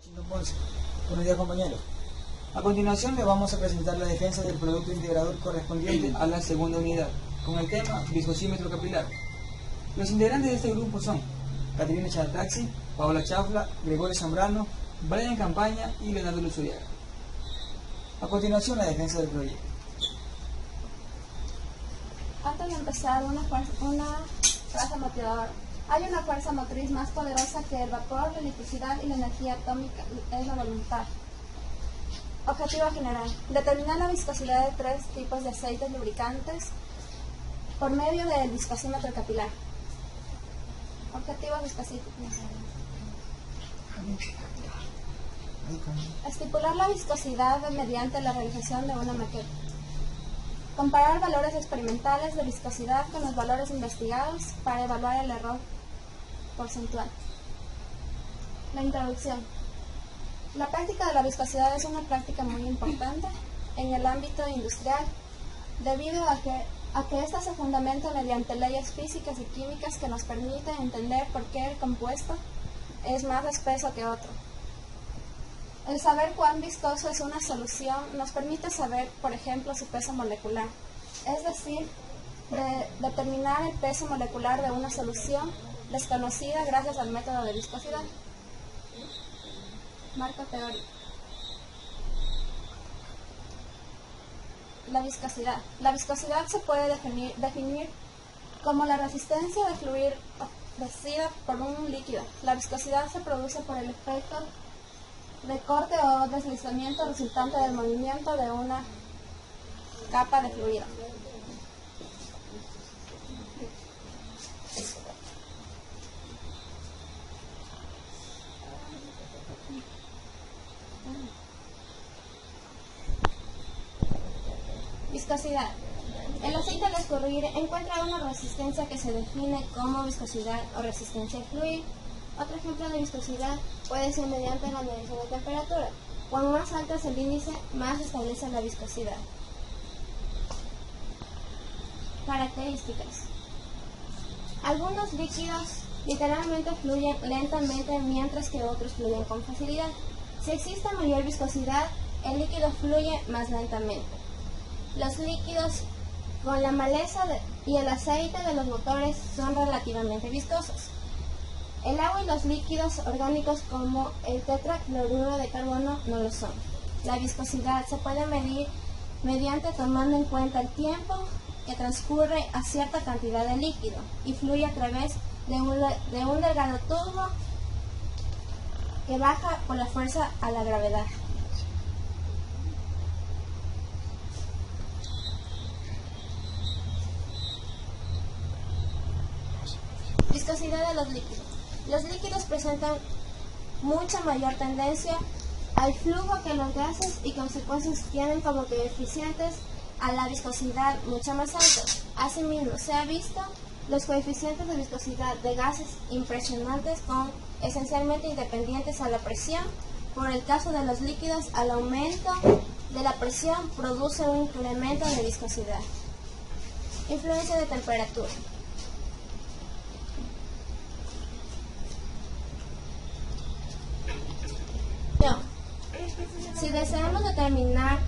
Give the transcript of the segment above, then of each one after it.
Washington Ponce. Buenos días, compañeros. A continuación les vamos a presentar la defensa del producto integrador correspondiente a la segunda unidad, con el tema viscosímetro capilar. Los integrantes de este grupo son Caterina Chartaxi, Paola Chafla, Gregorio Zambrano, Brian Campaña y Leonardo Luzuriaga. A continuación, la defensa del proyecto. Antes de empezar, una frase motivadora. Hay una fuerza motriz más poderosa que el vapor, la electricidad y la energía atómica, es la voluntad. Objetivo general. Determinar la viscosidad de tres tipos de aceites lubricantes por medio del viscosímetro capilar. Objetivo viscosímetro. Estipular la viscosidad mediante la realización de una maqueta. Comparar valores experimentales de viscosidad con los valores investigados para evaluar el error porcentual. La introducción. La práctica de la viscosidad es una práctica muy importante en el ámbito industrial debido a que ésta se fundamenta mediante leyes físicas y químicas que nos permiten entender por qué el compuesto es más espeso que otro. El saber cuán viscoso es una solución nos permite saber, por ejemplo, su peso molecular, es decir, determinar el peso molecular de una solución desconocida gracias al método de viscosidad. Marco teórico. La viscosidad. La viscosidad se puede definir como la resistencia de fluir ofrecida por un líquido. La viscosidad se produce por el efecto de corte o deslizamiento resultante del movimiento de una capa de fluido. Viscosidad. El aceite al escurrir encuentra una resistencia que se define como viscosidad o resistencia a fluir. Otro ejemplo de viscosidad puede ser mediante la medición de temperatura. Cuanto más alto es el índice, más se establece la viscosidad. Características. Algunos líquidos literalmente fluyen lentamente mientras que otros fluyen con facilidad. Si existe mayor viscosidad, el líquido fluye más lentamente. Los líquidos con la maleza y el aceite de los motores son relativamente viscosos. El agua y los líquidos orgánicos como el tetracloruro de carbono no lo son. La viscosidad se puede medir mediante tomando en cuenta el tiempo que transcurre a cierta cantidad de líquido y fluye a través de un delgado tubo que baja por la fuerza a la gravedad. Viscosidad de los líquidos. Los líquidos presentan mucha mayor tendencia al flujo que los gases y consecuencias tienen como coeficientes a la viscosidad mucho más altos. Asimismo, se ha visto los coeficientes de viscosidad de gases impresionantes con esencialmente independientes a la presión. Por el caso de los líquidos, al aumento de la presión produce un incremento de viscosidad. Influencia de temperatura. Si deseamos determinar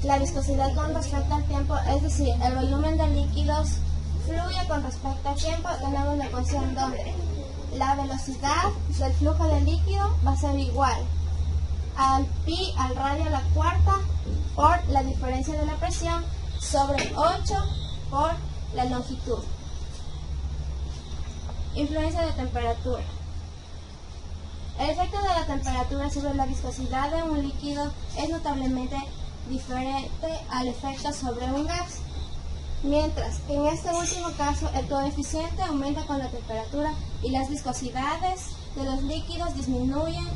la viscosidad con respecto al tiempo, es decir, el volumen de líquidos fluye con respecto al tiempo, tenemos la ecuación donde la velocidad del flujo de líquido va a ser igual al pi al radio a la cuarta por la diferencia de la presión sobre 8 por la longitud. Influencia de temperatura. El efecto de la temperatura sobre la viscosidad de un líquido es notablemente diferente al efecto sobre un gas, mientras que en este último caso el coeficiente aumenta con la temperatura y las viscosidades de los líquidos disminuyen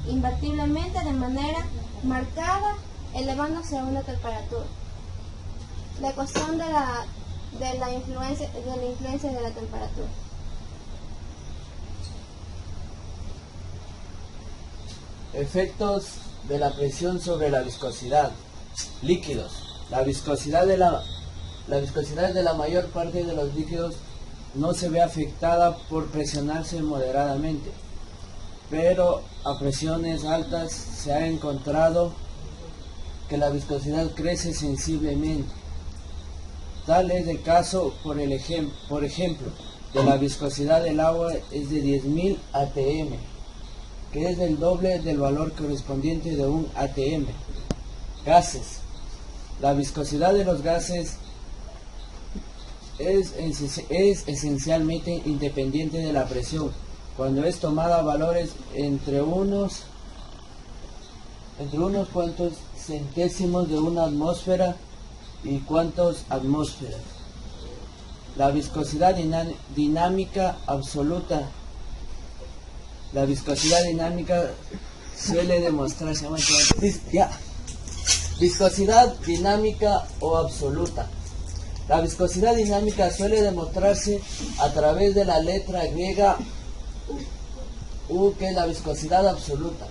invertiblemente de manera marcada, elevándose a una temperatura. La ecuación de la influencia de la temperatura. Efectos de la presión sobre la viscosidad. Líquidos. La viscosidad de la mayor parte de los líquidos no se ve afectada por presionarse moderadamente. pero a presiones altas se ha encontrado que la viscosidad crece sensiblemente. Tal es el caso, por ejemplo, de la viscosidad del agua es de 10.000 atm, que es el doble del valor correspondiente de un atm. Gases. La viscosidad de los gases es esencialmente independiente de la presión, cuando es tomada valores entre unos cuantos centésimos de una atmósfera y cuantos atmósferas. La viscosidad dinámica absoluta. La viscosidad dinámica suele demostrarse. Viscosidad dinámica o absoluta. La viscosidad dinámica suele demostrarse a través de la letra griega U, que es la viscosidad absoluta.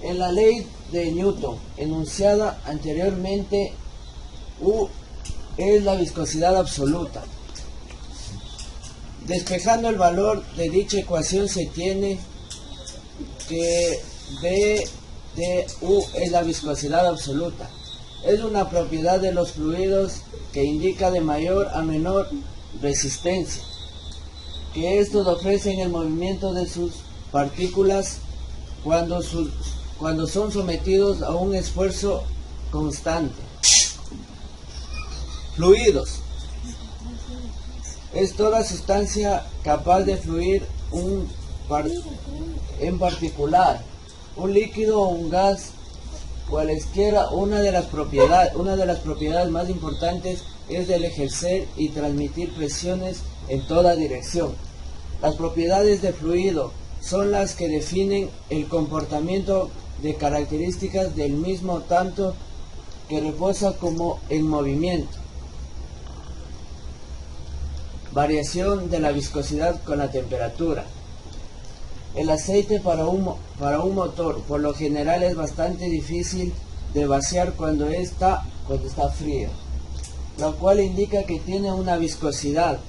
En la ley de Newton, enunciada anteriormente, U es la viscosidad absoluta. Despejando el valor de dicha ecuación se tiene que B de U es la viscosidad absoluta. Es una propiedad de los fluidos que indica de mayor a menor resistencia, que estos ofrecen el movimiento de sus partículas cuando son sometidos a un esfuerzo constante. Fluidos. Es toda sustancia capaz de fluir en particular, un líquido o un gas, cualesquiera. Una de las propiedades más importantes es el ejercer y transmitir presiones en toda dirección. Las propiedades de fluido son las que definen el comportamiento de características del mismo, tanto que reposa como en movimiento. Variación de la viscosidad con la temperatura. El aceite para un motor por lo general es bastante difícil de vaciar cuando está frío, lo cual indica que tiene una viscosidad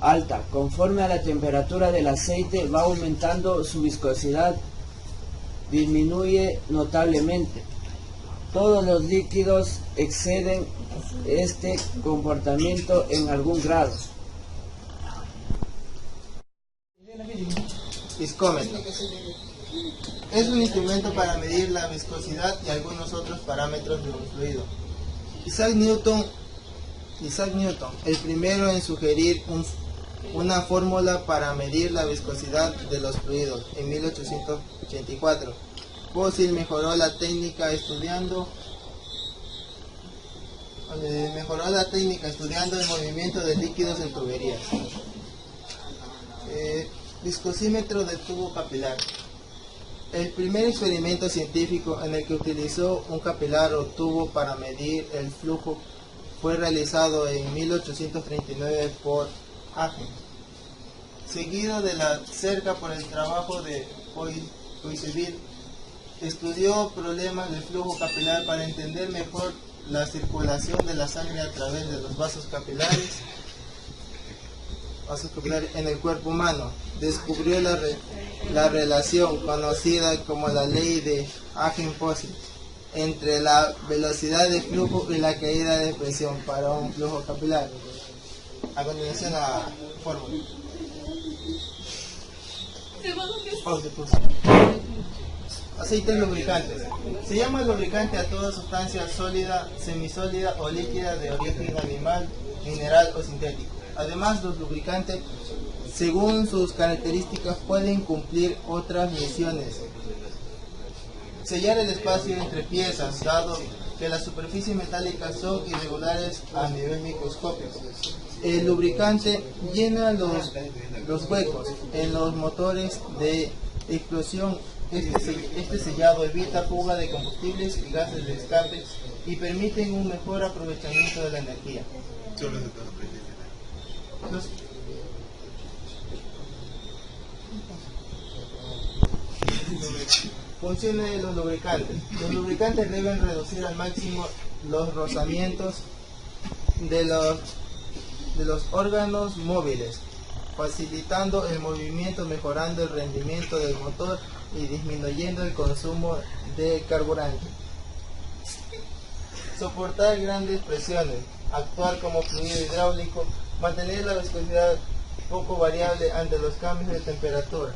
alta. Conforme a la temperatura del aceite va aumentando, su viscosidad disminuye notablemente. Todos los líquidos exceden este comportamiento en algún grado. Viscómetro. Es un instrumento para medir la viscosidad y algunos otros parámetros de un fluido. Isaac Newton, el primero en sugerir una fórmula para medir la viscosidad de los fluidos en 1884. Fósil mejoró la técnica estudiando el movimiento de líquidos en tuberías. Viscosímetro de tubo capilar. El primer experimento científico en el que utilizó un capilar o tubo para medir el flujo fue realizado en 1839 por Hagen, seguido de cerca por el trabajo de Poiseville. Estudió problemas del flujo capilar para entender mejor la circulación de la sangre a través de los vasos capilares en el cuerpo humano. Descubrió la relación conocida como la ley de Hagen-Poiseuille entre la velocidad de flujo y la caída de presión para un flujo capilar. A continuación la fórmula. Aceites lubricantes. Se llama lubricante a toda sustancia sólida, semisólida o líquida de origen animal, mineral o sintético. Además, los lubricantes, según sus características, pueden cumplir otras misiones. Sellar el espacio entre piezas, dado que las superficies metálicas son irregulares a nivel microscópico. El lubricante llena los huecos en los motores de explosión. Este sellado evita fuga de combustibles y gases de escape y permiten un mejor aprovechamiento de la energía. Funciones de los lubricantes. Los lubricantes deben reducir al máximo los rozamientos de los órganos móviles. facilitando el movimiento, mejorando el rendimiento del motor y disminuyendo el consumo de carburante. Soportar grandes presiones, actuar como fluido hidráulico, mantener la viscosidad poco variable ante los cambios de temperatura.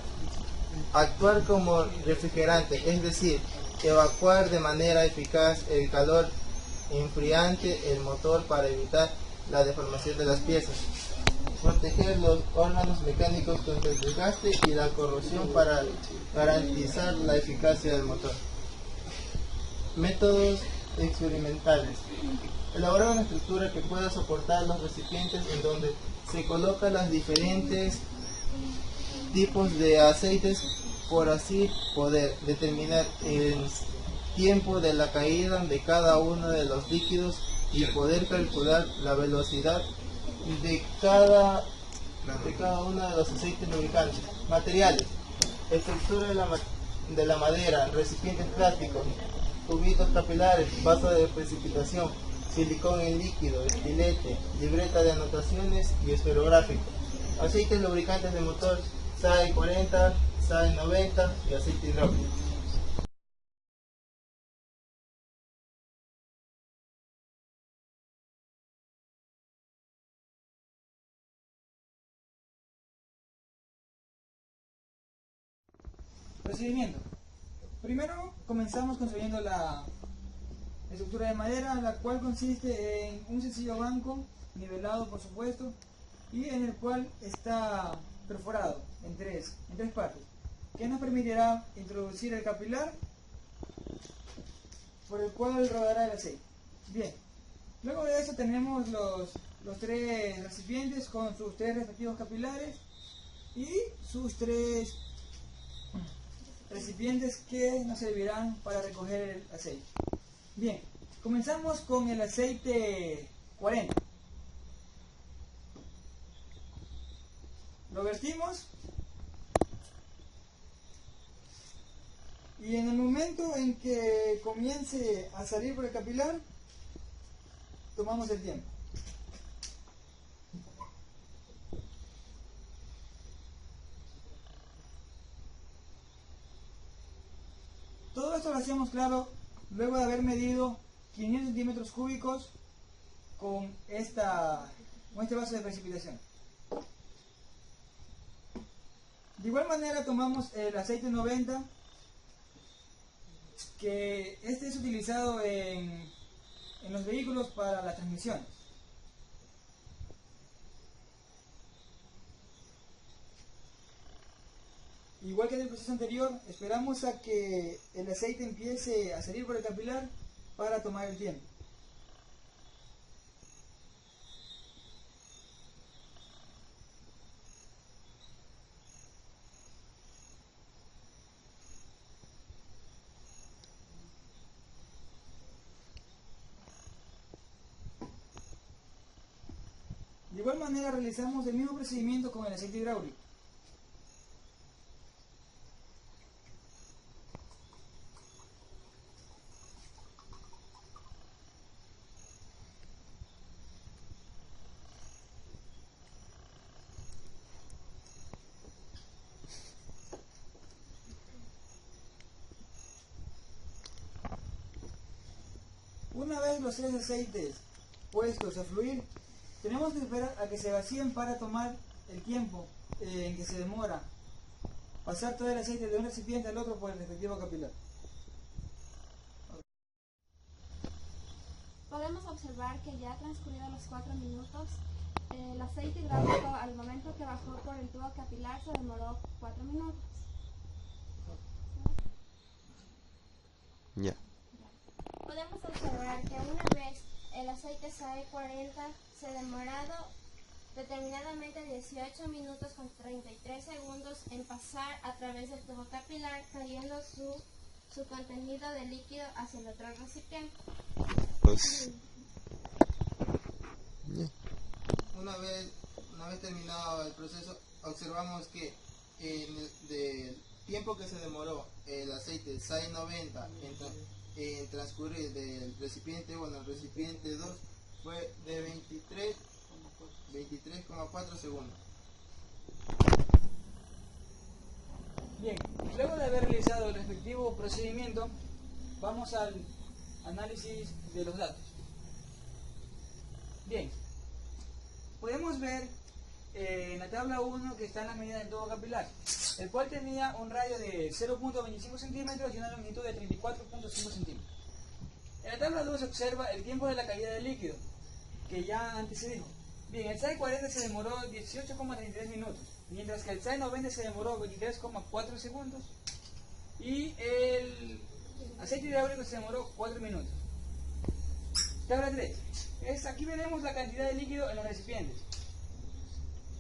Actuar como refrigerante, es decir, evacuar de manera eficaz el calor enfriante el motor para evitar la deformación de las piezas. Proteger los órganos mecánicos contra el desgaste y la corrosión para garantizar la eficacia del motor. Métodos experimentales. Elaborar una estructura que pueda soportar los recipientes en donde se colocan los diferentes tipos de aceites, por así poder determinar el tiempo de la caída de cada uno de los líquidos y poder calcular la velocidad de cada uno de los aceites lubricantes. Materiales: estructura de la madera, recipientes plásticos, tubitos capilares, vaso de precipitación, silicón en líquido, estilete, libreta de anotaciones y esferográfico. Aceites lubricantes de motor: SAE 40, SAE 90 y aceite hidráulico. Procedimiento. Primero comenzamos construyendo la estructura de madera, la cual consiste en un sencillo banco, nivelado por supuesto, y en el cual está perforado en tres partes, que nos permitirá introducir el capilar por el cual rodará el aceite. Bien, luego de eso tenemos los tres recipientes con sus tres respectivos capilares y sus tres recipientes que nos servirán para recoger el aceite. Bien, comenzamos con el aceite 40. Lo vertimos y en el momento en que comience a salir por el capilar, tomamos el tiempo. Todo esto lo hacemos, claro, luego de haber medido 500 centímetros cúbicos con este vaso de precipitación. De igual manera tomamos el aceite 90, que este es utilizado en los vehículos para las transmisiones. Igual que en el proceso anterior, esperamos a que el aceite empiece a salir por el capilar para tomar el tiempo. De igual manera realizamos el mismo procedimiento con el aceite hidráulico. Una vez los tres aceites puestos a fluir, tenemos que esperar a que se vacíen para tomar el tiempo en que se demora pasar todo el aceite de un recipiente al otro por el respectivo capilar. Podemos observar que ya transcurrido los 4 minutos, el aceite hidráulico al momento que bajó por el tubo capilar se demoró 4 minutos. Ya. Podemos observar que una vez el aceite SAE 40 se ha demorado determinadamente 18 minutos con 33 segundos en pasar a través del tubo capilar, cayendo su contenido de líquido hacia el otro recipiente. Pues. Ya. Una vez terminado el proceso, observamos que del tiempo que se demoró el aceite SAE 90 en transcurrir del recipiente 1 al recipiente 2 fue de 23,4 segundos. Bien, luego de haber realizado el respectivo procedimiento, vamos al análisis de los datos. Bien, podemos ver en la tabla 1 que están las medidas del tubo capilar, el cual tenía un radio de 0.25 centímetros y una longitud de 34.5 centímetros. En la tabla 2 se observa el tiempo de la caída del líquido, que ya antes se dijo. Bien, el SAE 40 se demoró 18,33 minutos, mientras que el SAE 90 se demoró 23,4 segundos y el aceite hidráulico se demoró 4 minutos. Tabla 3. Aquí veremos la cantidad de líquido en los recipientes.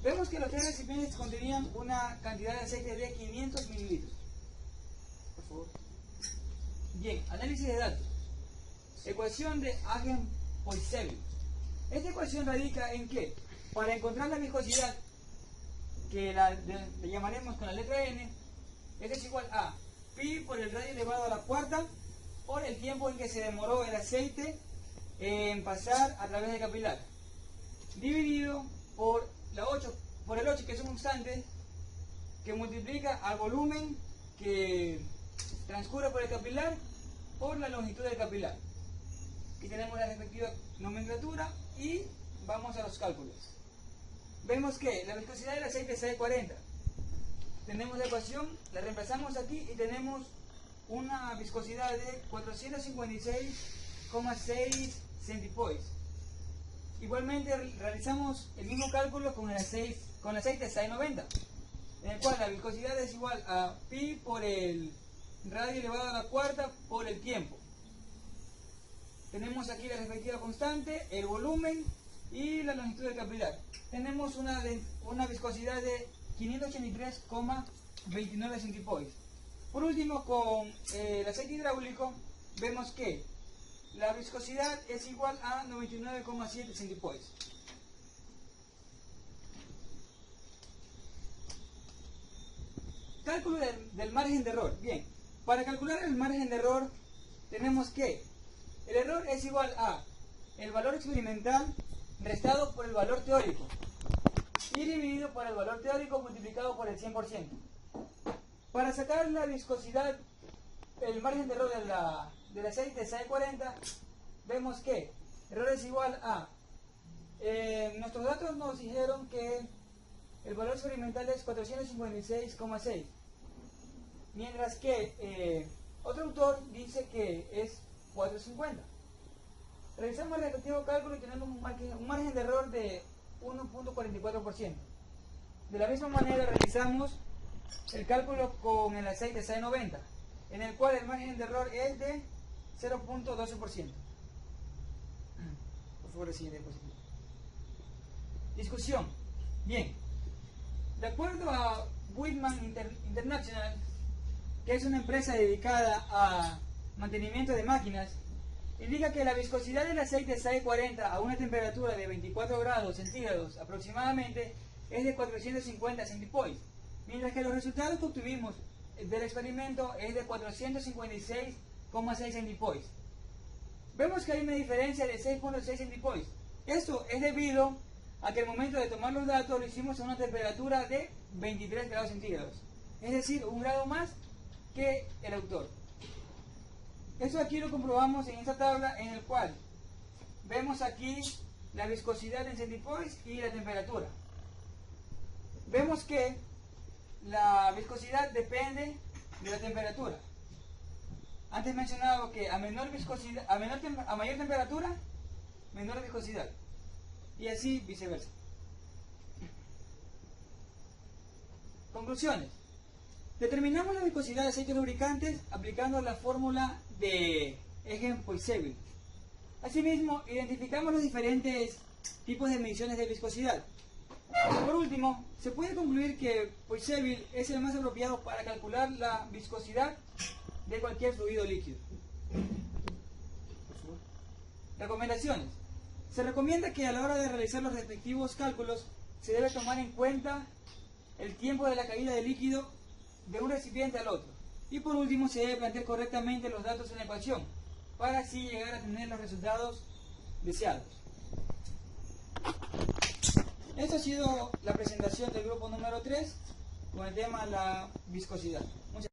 Vemos que los tres recipientes contenían una cantidad de aceite de 500 mililitros. Por favor. Bien, análisis de datos. Ecuación de Hagen-Poiseuille. Esta ecuación radica en que, para encontrar la viscosidad, que le llamaremos con la letra N, es igual a pi por el radio elevado a la cuarta por el tiempo en que se demoró el aceite en pasar a través del capilar, dividido por el 8, que es un constante que multiplica al volumen que transcurre por el capilar por la longitud del capilar. Aquí tenemos la respectiva nomenclatura y vamos a los cálculos. Vemos que la viscosidad del aceite es 40. Tenemos la ecuación, la reemplazamos aquí y tenemos una viscosidad de 456,6 centipoise. Igualmente realizamos el mismo cálculo con el aceite SAE 90, en el cual la viscosidad es igual a pi por el radio elevado a la cuarta por el tiempo. Tenemos aquí la respectiva constante, el volumen y la longitud del capilar. Tenemos una viscosidad de 583,29 centipoise. Por último, con el aceite hidráulico, vemos que la viscosidad es igual a 99,7 centipoise. Cálculo del margen de error. Bien, para calcular el margen de error tenemos que el error es igual a el valor experimental restado por el valor teórico y dividido por el valor teórico multiplicado por el 100%. Para sacar la viscosidad, el margen de error del aceite SAE 40, vemos que error es igual a nuestros datos nos dijeron que el valor experimental es 456,6, mientras que otro autor dice que es 450. Realizamos el respectivo cálculo y tenemos un margen de error de 1.44%. De la misma manera realizamos el cálculo con el aceite SAE 90, en el cual el margen de error es de 0.12%. Por favor, el siguiente diapositiva. Discusión. Bien, de acuerdo a Whitman International, que es una empresa dedicada a mantenimiento de máquinas, indica que la viscosidad del aceite SAE 40 a una temperatura de 24 grados centígrados aproximadamente es de 450 centipoise, mientras que los resultados que obtuvimos del experimento es de 456,6 centipoise. Vemos que hay una diferencia de 6,6 centipoise. Esto es debido a que al momento de tomar los datos lo hicimos a una temperatura de 23 grados centígrados, es decir, un grado más que el autor. Esto aquí lo comprobamos en esta tabla, en el cual vemos aquí la viscosidad en centipoise y la temperatura. Vemos que la viscosidad depende de la temperatura. Antes mencionaba que a mayor temperatura, menor viscosidad. Y así viceversa. Conclusiones. Determinamos la viscosidad de aceites lubricantes aplicando la fórmula de Hagen-Poiseuille. Asimismo, identificamos los diferentes tipos de mediciones de viscosidad. Por último, se puede concluir que Poiseuille es el más apropiado para calcular la viscosidad de cualquier fluido líquido. Recomendaciones. Se recomienda que a la hora de realizar los respectivos cálculos se debe tomar en cuenta el tiempo de la caída de líquido de un recipiente al otro. Y por último, se debe plantear correctamente los datos en la ecuación para así llegar a tener los resultados deseados. Esta ha sido la presentación del grupo número 3 con el tema la viscosidad. Muchas